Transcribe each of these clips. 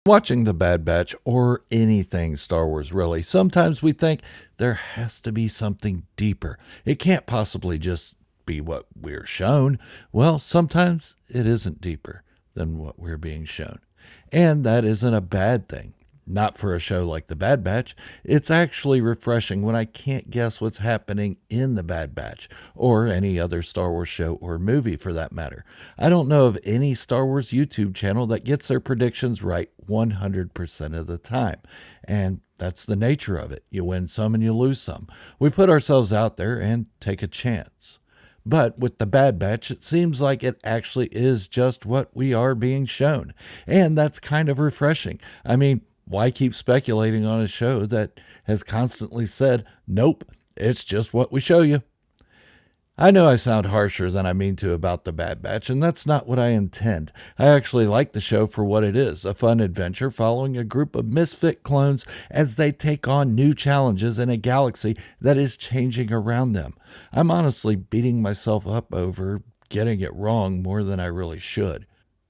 Watching The Bad Batch, or anything Star Wars really, sometimes we think there has to be something deeper. It can't possibly just be what we're shown. Well, sometimes it isn't deeper than what we're being shown. And that isn't a bad thing. Not for a show like The Bad Batch. It's actually refreshing when I can't guess what's happening in The Bad Batch, or any other Star Wars show or movie for that matter. I don't know of any Star Wars YouTube channel that gets their predictions right 100% of the time. And that's the nature of it. You win some and you lose some. We put ourselves out there and take a chance. But with The Bad Batch, it seems like it actually is just what we are being shown. And that's kind of refreshing. I mean, why keep speculating on a show that has constantly said, nope, it's just what we show you? I know I sound harsher than I mean to about The Bad Batch, and that's not what I intend. I actually like the show for what it is, a fun adventure following a group of misfit clones as they take on new challenges in a galaxy that is changing around them. I'm honestly beating myself up over getting it wrong more than I really should.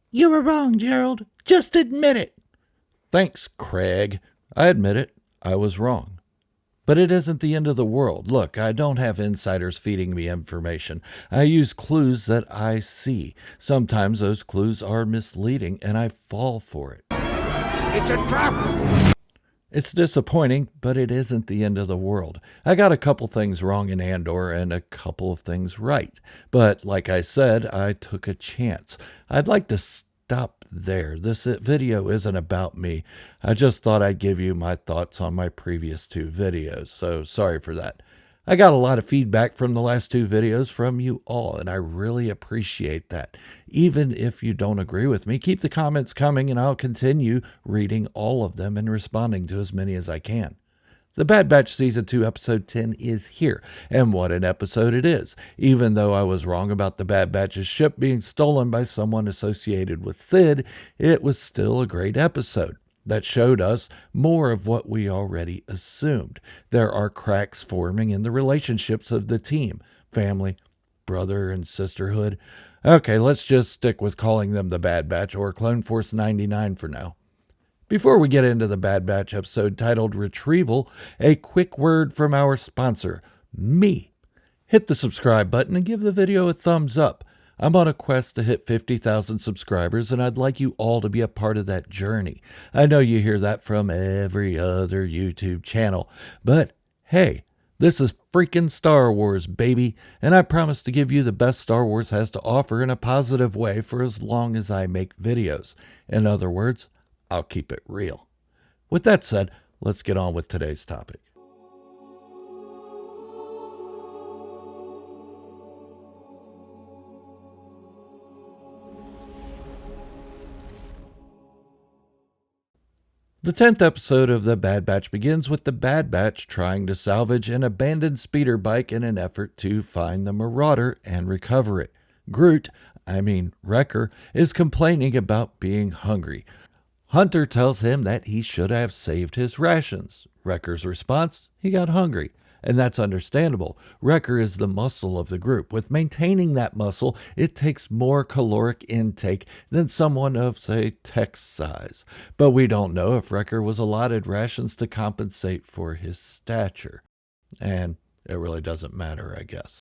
You were wrong, Gerald. Just admit it. Thanks, Craig. I admit it, I was wrong. But it isn't the end of the world. Look, I don't have insiders feeding me information. I use clues that I see. Sometimes those clues are misleading, and I fall for it. It's a trap! It's disappointing, but it isn't the end of the world. I got a couple things wrong in Andor and a couple of things right. But like I said, I took a chance. I'd like to stop there. This video isn't about me. I just thought I'd give you my thoughts on my previous two videos, so sorry for that. I got a lot of feedback from the last two videos from you all, and I really appreciate that. Even if you don't agree with me, keep the comments coming and I'll continue reading all of them and responding to as many as I can. The Bad Batch Season 2 Episode 10 is here, and what an episode it is. Even though I was wrong about the Bad Batch's ship being stolen by someone associated with Sid, it was still a great episode that showed us more of what we already assumed. There are cracks forming in the relationships of the team, family, brother and sisterhood. Okay, let's just stick with calling them the Bad Batch or Clone Force 99 for now. Before we get into the Bad Batch episode titled Retrieval, a quick word from our sponsor, me. Hit the subscribe button and give the video a thumbs up. I'm on a quest to hit 50,000 subscribers, and I'd like you all to be a part of that journey. I know you hear that from every other YouTube channel, but hey, this is freaking Star Wars, baby, and I promise to give you the best Star Wars has to offer in a positive way for as long as I make videos. In other words, I'll keep it real. With that said, let's get on with today's topic. The 10th episode of The Bad Batch begins with the Bad Batch trying to salvage an abandoned speeder bike in an effort to find the Marauder and recover it. Wrecker, is complaining about being hungry. Hunter tells him that he should have saved his rations. Wrecker's response, he got hungry. And that's understandable. Wrecker is the muscle of the group. With maintaining that muscle, it takes more caloric intake than someone of, say, Tech's size. But we don't know if Wrecker was allotted rations to compensate for his stature. And it really doesn't matter, I guess.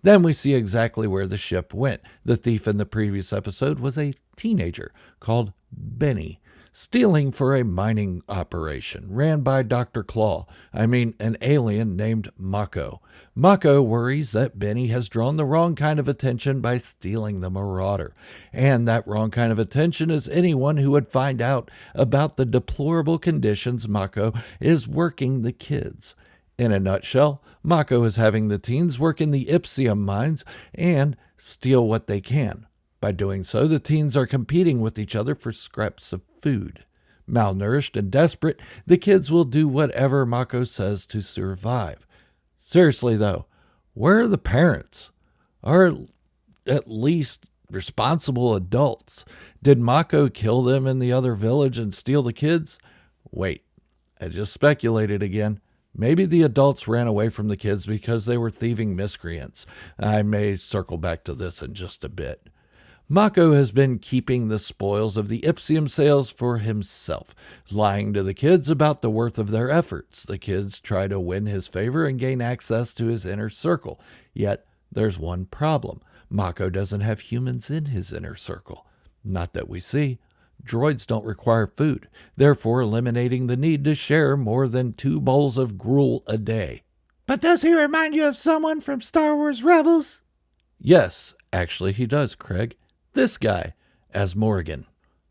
Then we see exactly where the ship went. The thief in the previous episode was a teenager called Benny, stealing for a mining operation ran by Dr. Claw. An alien named Mako. Mako worries that Benny has drawn the wrong kind of attention by stealing the Marauder. And that wrong kind of attention is anyone who would find out about the deplorable conditions Mako is working the kids. In a nutshell, Mako is having the teens work in the Ipsium mines and steal what they can. By doing so, the teens are competing with each other for scraps of food. Malnourished and desperate, the kids will do whatever Mako says to survive. Seriously, though, where are the parents? Or at least responsible adults? Did Mako kill them in the other village and steal the kids? Wait, I just speculated again. Maybe the adults ran away from the kids because they were thieving miscreants. I may circle back to this in just a bit. Mako has been keeping the spoils of the Ipsium sales for himself, lying to the kids about the worth of their efforts. The kids try to win his favor and gain access to his inner circle. Yet, there's one problem. Mako doesn't have humans in his inner circle. Not that we see. Droids don't require food, therefore eliminating the need to share more than 2 bowls of gruel a day. But does he remind you of someone from Star Wars Rebels? Yes, actually he does, Craig. This guy, Asmorgan.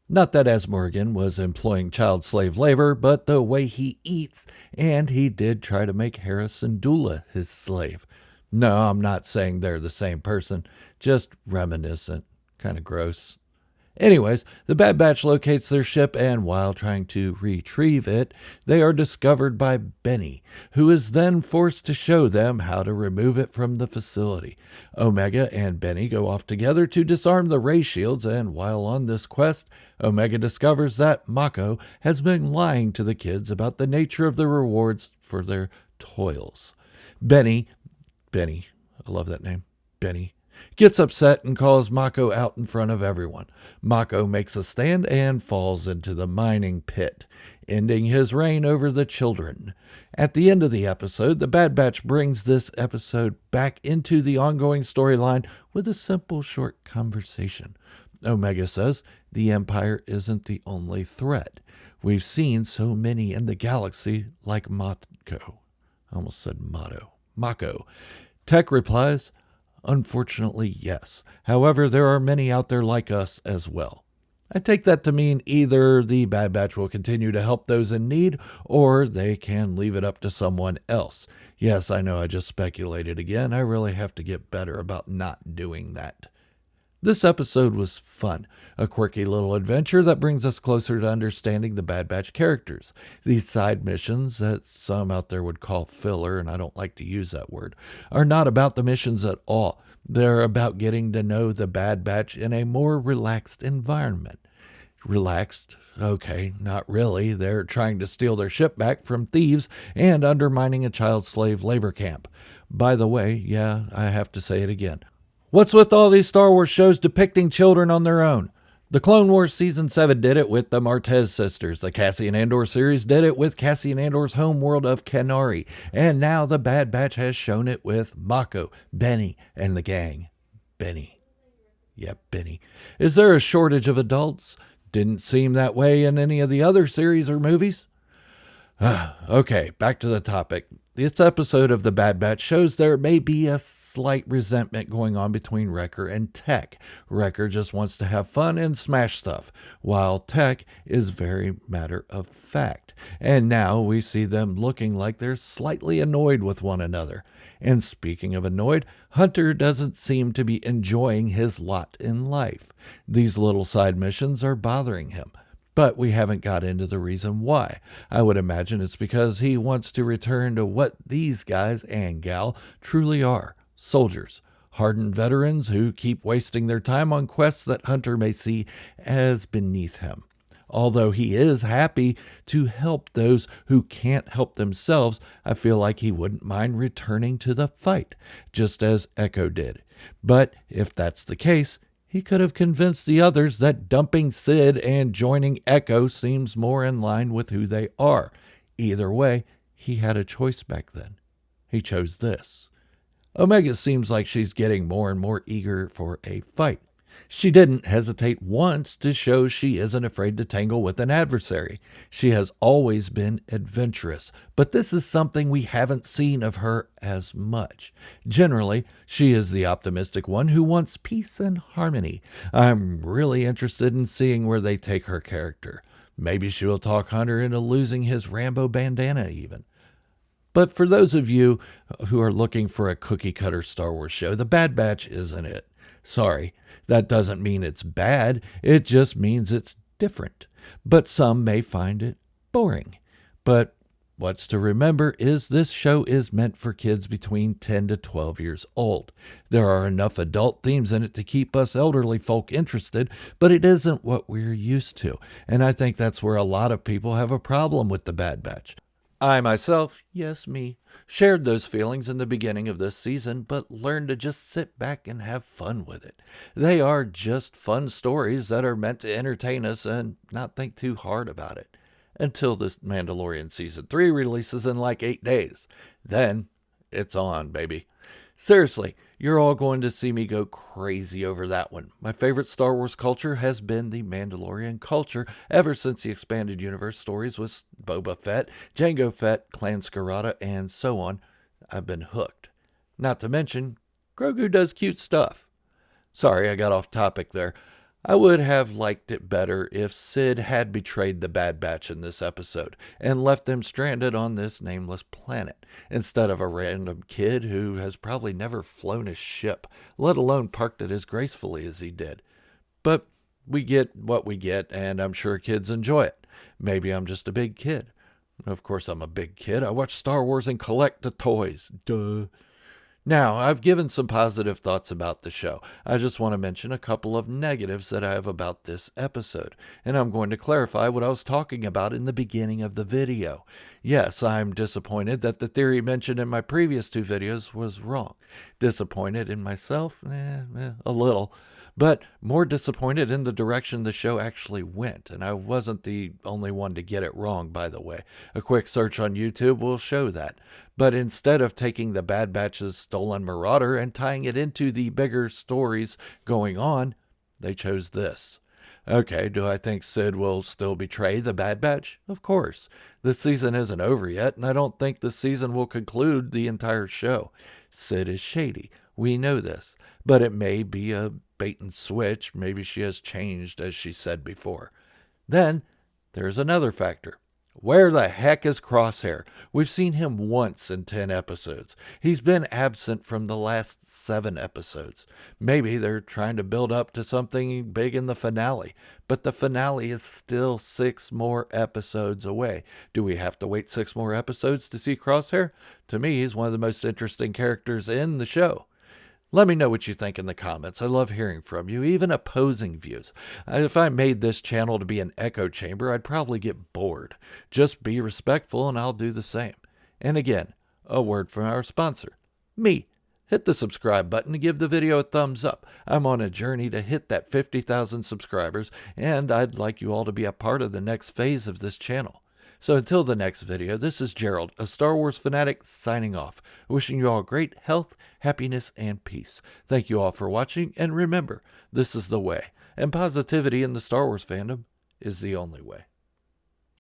Not that Asmorgan was employing child slave labor, but the way he eats, and he did try to make Harrison Dula his slave. No, I'm not saying they're the same person, just reminiscent. Kind of gross. Anyways, the Bad Batch locates their ship, and while trying to retrieve it, they are discovered by Benny, who is then forced to show them how to remove it from the facility. Omega and Benny go off together to disarm the ray shields, and while on this quest, Omega discovers that Mako has been lying to the kids about the nature of the rewards for their toils. Benny, I love that name, Benny, gets upset and calls Mako out in front of everyone. Mako makes a stand and falls into the mining pit, ending his reign over the children. At the end of the episode, the Bad Batch brings this episode back into the ongoing storyline with a simple short conversation. Omega says the Empire isn't the only threat. We've seen so many in the galaxy like Mako. I almost said Mako. Tech replies, unfortunately, yes. However, there are many out there like us as well. I take that to mean either the Bad Batch will continue to help those in need, or they can leave it up to someone else. Yes, I know I just speculated again. I really have to get better about not doing that. This episode was fun, a quirky little adventure that brings us closer to understanding the Bad Batch characters. These side missions, that some out there would call filler, and I don't like to use that word, are not about the missions at all. They're about getting to know the Bad Batch in a more relaxed environment. Relaxed? Okay, not really. They're trying to steal their ship back from thieves and undermining a child slave labor camp. By the way, yeah, I have to say it again. What's with all these Star Wars shows depicting children on their own? The Clone Wars Season 7 did it with the Martez sisters. The Cassian Andor series did it with Cassian Andor's homeworld of Kenari. And now the Bad Batch has shown it with Mako, Benny, and the gang. Benny. Yep, Benny. Is there a shortage of adults? Didn't seem that way in any of the other series or movies. Okay, back to the topic. This episode of The Bad Batch shows there may be a slight resentment going on between Wrecker and Tech. Wrecker just wants to have fun and smash stuff, while Tech is very matter of fact. And now we see them looking like they're slightly annoyed with one another. And speaking of annoyed, Hunter doesn't seem to be enjoying his lot in life. These little side missions are bothering him. But we haven't got into the reason why. I would imagine it's because he wants to return to what these guys and gal truly are, soldiers, hardened veterans who keep wasting their time on quests that Hunter may see as beneath him. Although he is happy to help those who can't help themselves, I feel like he wouldn't mind returning to the fight, just as Echo did. But if that's the case, he could have convinced the others that dumping Sid and joining Echo seems more in line with who they are. Either way, he had a choice back then. He chose this. Omega seems like she's getting more and more eager for a fight. She didn't hesitate once to show she isn't afraid to tangle with an adversary. She has always been adventurous, but this is something we haven't seen of her as much. Generally, she is the optimistic one who wants peace and harmony. I'm really interested in seeing where they take her character. Maybe she will talk Hunter into losing his Rambo bandana even. But for those of you who are looking for a cookie-cutter Star Wars show, The Bad Batch isn't it. Sorry, that doesn't mean it's bad. It just means it's different. But some may find it boring. But what's to remember is this show is meant for kids between 10 to 12 years old. There are enough adult themes in it to keep us elderly folk interested, but it isn't what we're used to. And I think that's where a lot of people have a problem with The Bad Batch. I myself, yes, me, shared those feelings in the beginning of this season, but learned to just sit back and have fun with it. They are just fun stories that are meant to entertain us and not think too hard about it. Until this Mandalorian Season 3 releases in like 8 days. Then, it's on, baby. Seriously, you're all going to see me go crazy over that one. My favorite Star Wars culture has been the Mandalorian culture ever since the expanded universe stories with Boba Fett, Jango Fett, Clan Scarada, and so on. I've been hooked. Not to mention, Grogu does cute stuff. Sorry, I got off topic there. I would have liked it better if Sid had betrayed the Bad Batch in this episode and left them stranded on this nameless planet, instead of a random kid who has probably never flown a ship, let alone parked it as gracefully as he did. But we get what we get, and I'm sure kids enjoy it. Maybe I'm just a big kid. Of course, I'm a big kid. I watch Star Wars and collect the toys. Duh. Now, I've given some positive thoughts about the show. I just want to mention a couple of negatives that I have about this episode, and I'm going to clarify what I was talking about in the beginning of the video. Yes, I'm disappointed that the theory mentioned in my previous 2 videos was wrong. Disappointed in myself? A little. But more disappointed in the direction the show actually went, and I wasn't the only one to get it wrong, by the way. A quick search on YouTube will show that. But instead of taking the Bad Batch's stolen Marauder and tying it into the bigger stories going on, they chose this. Okay, do I think Sid will still betray the Bad Batch? Of course. This season isn't over yet, and I don't think this season will conclude the entire show. Sid is shady. We know this. But it may be a bait and switch. Maybe she has changed, as she said before. Then, there's another factor. Where the heck is Crosshair? We've seen him once in 10 episodes. He's been absent from the last 7 episodes. Maybe they're trying to build up to something big in the finale, but the finale is still 6 more episodes away. Do we have to wait 6 more episodes to see Crosshair? To me, he's one of the most interesting characters in the show. Let me know what you think in the comments. I love hearing from you, even opposing views. If I made this channel to be an echo chamber, I'd probably get bored. Just be respectful and I'll do the same. And again, a word from our sponsor, me. Hit the subscribe button to give the video a thumbs up. I'm on a journey to hit that 50,000 subscribers, and I'd like you all to be a part of the next phase of this channel. So until the next video, this is Gerald, a Star Wars fanatic, signing off. Wishing you all great health, happiness, and peace. Thank you all for watching, and remember, this is the way. And positivity in the Star Wars fandom is the only way.